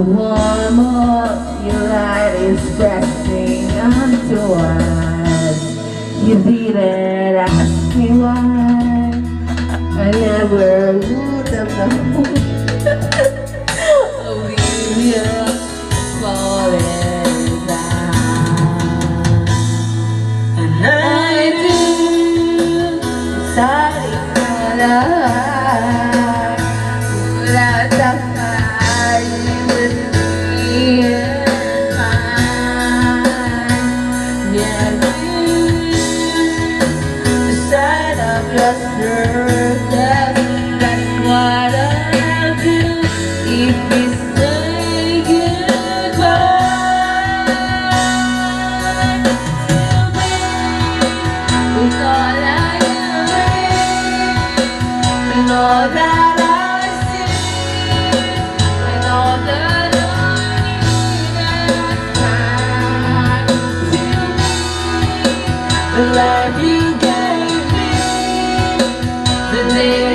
warm up, your light is pressing onto us. You didn't ask me why. I never would have known. We are falling down. And I do deciding that without the fire with me and mine. Yeah, the side of your circus, that's what I'll do if we say goodbye. Till me, with all I am, and all that I see, and all that I need and find. Till me, the life you gave me, the day